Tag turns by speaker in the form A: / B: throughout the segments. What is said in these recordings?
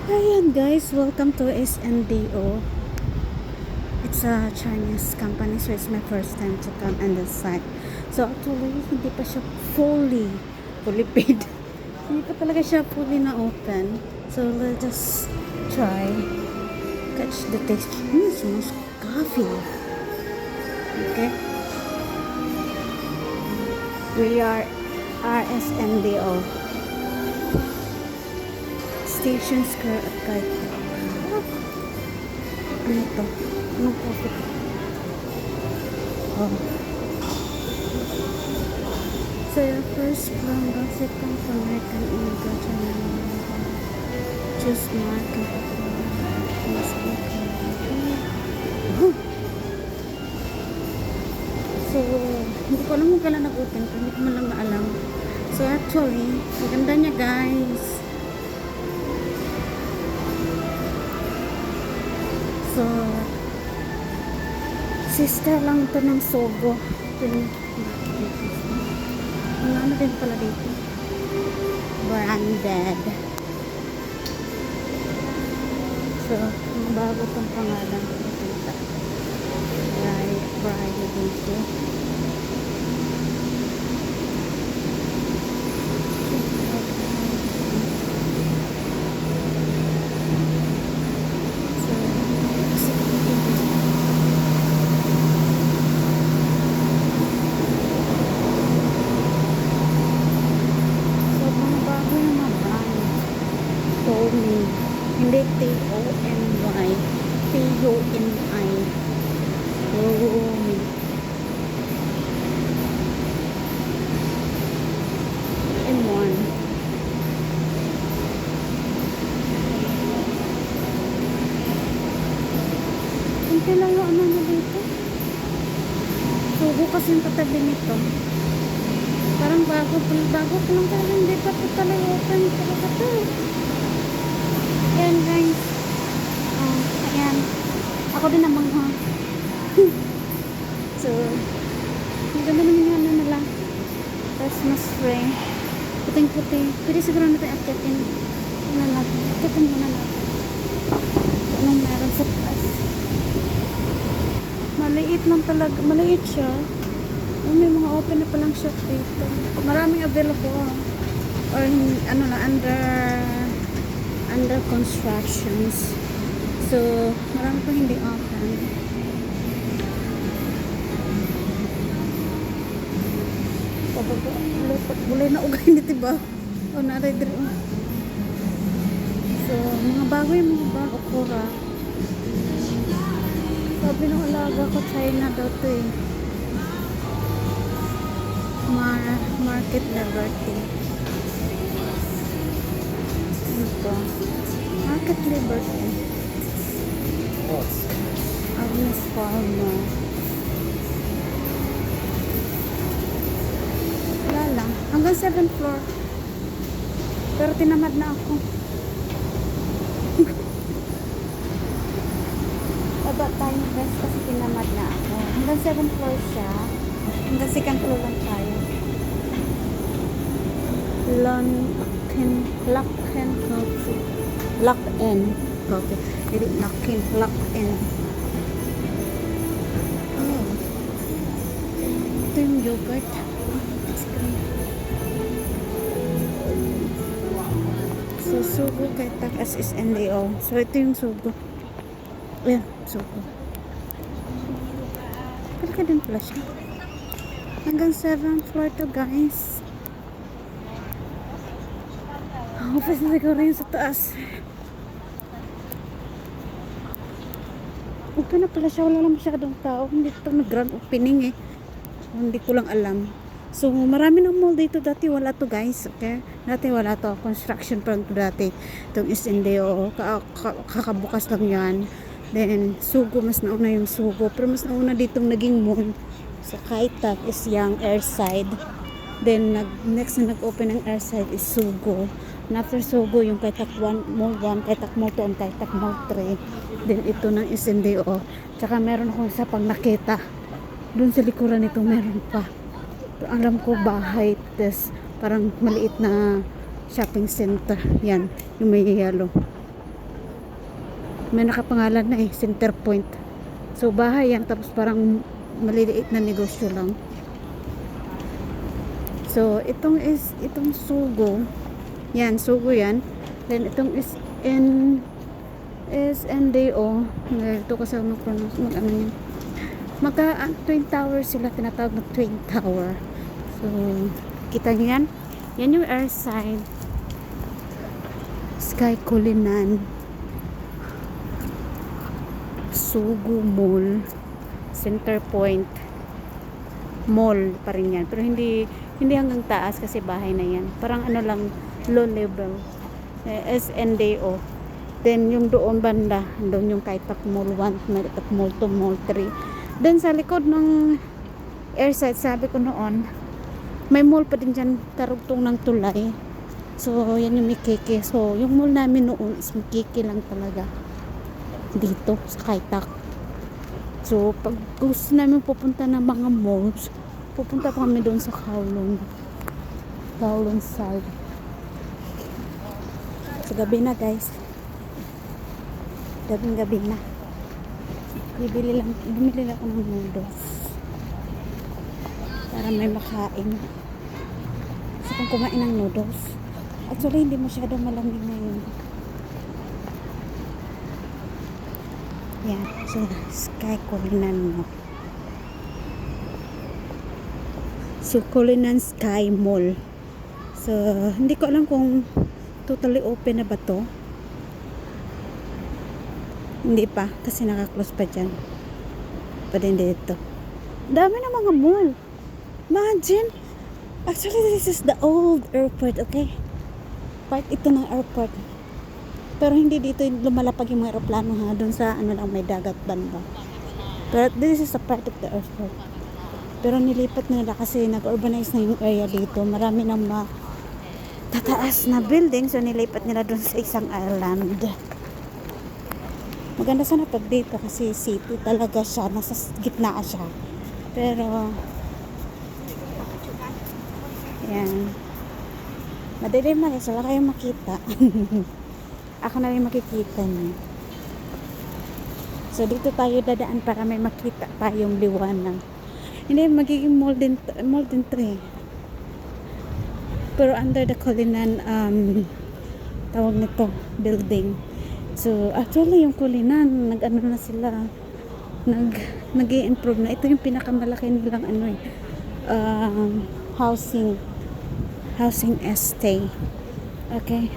A: Ayan guys, welcome to SNDO. It's a Chinese company, so it's my first time to come on this site. So actually, hindi pa siya fully paid. Hindi pa talaga siya fully na open. So let's just try. Catch the taste. Smells coffee. Okay. We are RSNDO. Station Square at Kaito. Ano ito? Anong coffee? Oh. So your first from second from American Indigo China. Choose market. So, hindi ko alam kung kailan nag-open. Hindi ko man lang maalam. So actually, ang ganda niya guys. So, sister lang to ng Sogo. Ano din pala dito? Branded. So, mga bago tong pangalan. Variety dito. Hindi T-O-N-Y T-U-N-I Tomy M1 hindi lang yung ano na dito Sugo kasi yung katabi nito parang bago pa lang talaga hindi pa ito talaga open talaga ito ayan guys ayan ako din namang so ang ganda naman yung ano nila Christmas spray puting puti pwede siguro natin akitin akitin muna natin anong meron sa taas maliit lang talaga maliit siya may mga open na palang shop dito maraming available or ano na under constructions so marami pa hindi open bulay na ugay nito ba o naray dito so mga bago yung mga bago okura sabi ng alaga ko China daw to eh Market Liberty ito Market Liberty Agnes Palma wala lang hanggang 7th floor pero tinamad na ako baba tayo guys kasi tinamad na ako hanggang 7th floor siya hanggang 2nd floor lang tayo Lock-in coffee hindi lock-in oh ito yung yogurt so sugo kay tak SSNDO so ito yung sugo ayan sugo talaga din pala siya hanggang 7th floor to guys office na siguro yun sa taas open na pala siya wala lang masyadong tao hindi ito nag grand opening eh hindi ko lang alam so marami ng mall dito dati wala to guys okay dati wala to construction pa to dati itong SNDO kakabukas lang yan then Sugo mas nauna yung Sugo pero mas nauna ditong naging mall sa Kaitak is yung Airside then next na nag-open ng Airside is Sugo and after Sugo yung Kaitak Mall 1 Kaitak Mall 2 and Kaitak Mall 3 then ito ng SNDO tsaka meron akong isa pang nakita dun sa likuran nito meron pa pero alam ko bahay parang maliit na shopping center yan yung may yellow May nakapangalan na Center Point. So bahay yan, tapos parang maliliit na negosyo lang. So itong Sugo. Yan, Sugo yan. Then itong SNDO. Ito kasi mag-pronounce ano yan. Twin Tower sila, tinatawag na Twin Tower. So kita nyo yan. Yan yung airside. Sky Kulinan, Sugo Mall, Center Point Mall pa rin yan, pero hindi hanggang taas kasi bahay na yan, parang ano lang, low level. SNDO. Then yung doon banda, doon yung Kaitak Mall 1, Kaitak Mall 2, Mall 3. Then sa likod ng airside, sabi ko noon, may mall pa din dyan, karugtong ng tulay. So, yan yung Mikiki. So, yung mall namin noon is Mikiki lang talaga. Dito, sa Kaitak. So, pag gusto namin pupunta ng mga malls, pupunta pa kami doon sa Kowloon. Kowloon side. So, gabi na guys. Gabi na. Bumili lang ako ng noodles. Para may makain. So, kung kumain ng noodles, actually, hindi masyadong malamig ngayon. Yan. So, Sky Kulinan mo. So, Kulinan Sky Mall. So, hindi ko alam kung totally open na ba to. Hindi pa. Kasi naka-close pa dyan. Pa din dito. Dami na mga mall. Imagine. Actually, this is the old airport, okay? Part ito ng airport. Pero hindi dito lumalapag yung mga aeroplano ha. Doon sa ano lang may dagat banda. Pero this is a part of the airport. Pero nilipat nila kasi nag-urbanize na yung area dito. Marami nang tataas na building. So nilipat nila doon sa isang island. Maganda sana pag dito kasi city talaga siya. Nasa gitna siya. Pero yan. Madilim na guys, wala kayong makita. Ako na rin makikita niyo. So dito tayo dadaan para may makita tayong liwanag. Hindi, magiging mall din to eh. Pero under the Kulinan tawag nito, building. So actually yung Kulinan, nag-ano na sila, nag-i-improve na. Ito yung pinakamalaki nilang ano eh, housing estate. Okay.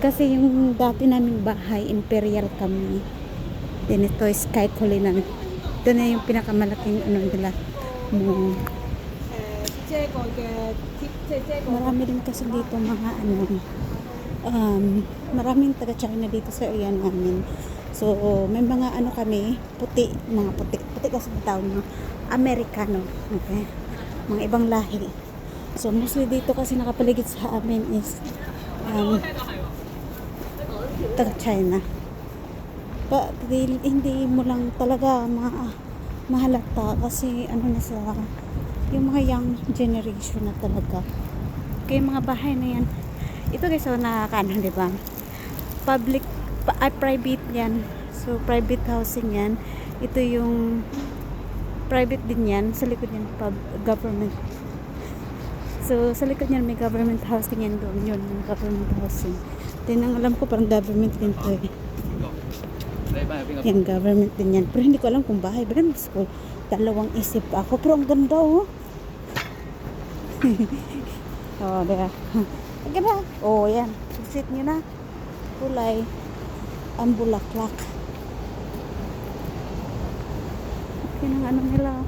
A: Kasi yung dati naming bahay, Imperial kami. Then ito is Sky Kulinan. Ito na yung pinakamalaking ano nila. Marami din kasi dito mga ano, maraming taga China dito sa area namin. So may mga ano kami, mga puti kasi tawag mga Amerikano. Okay. Mga ibang lahi. So mostly dito kasi nakapaligid sa amin is taga China. But hindi mo lang talaga mahalata kasi ano na sila, yung mga young generation na talaga. Kaya mga bahay na yan, ito guys, so nakakaano, di ba? Private yan. So private housing yan. Ito yung private din yan. Sa likod yan government. So sa likod yan may government housing yan doon. Yun yung government housing. Then ang alam ko parang government din to eh. Yan, government din yan. Pero hindi ko alam kung bahay. Pero ko, dalawang isip ako. Pero ang ganda oh. Oh, diba? Ang ganda. Oh, yan. Visit nyo na. Kulay. Ang bulaklak. Yan ang ano nila.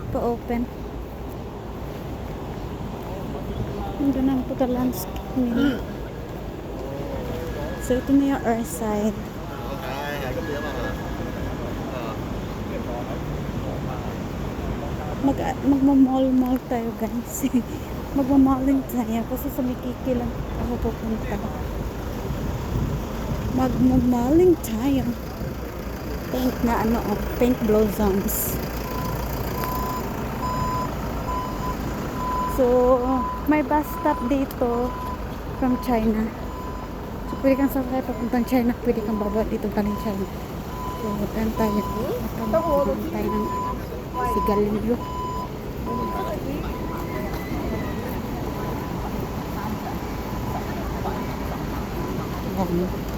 A: Pa-open. Ang ganda ng puta landscape nila. So, ito na yung earth side. Magmamall tayo guys. Magmamalling tayo kasi sa Mikiki lang ako pupunta. Magmamalling tayo. Pink na ano, pink blossoms. So may bus stop dito from China. So, pwede kang sakay papuntang China. Pwede kang baba dito galing China. So, dan tayo. Matang tayo ng sigarilyo. Yan.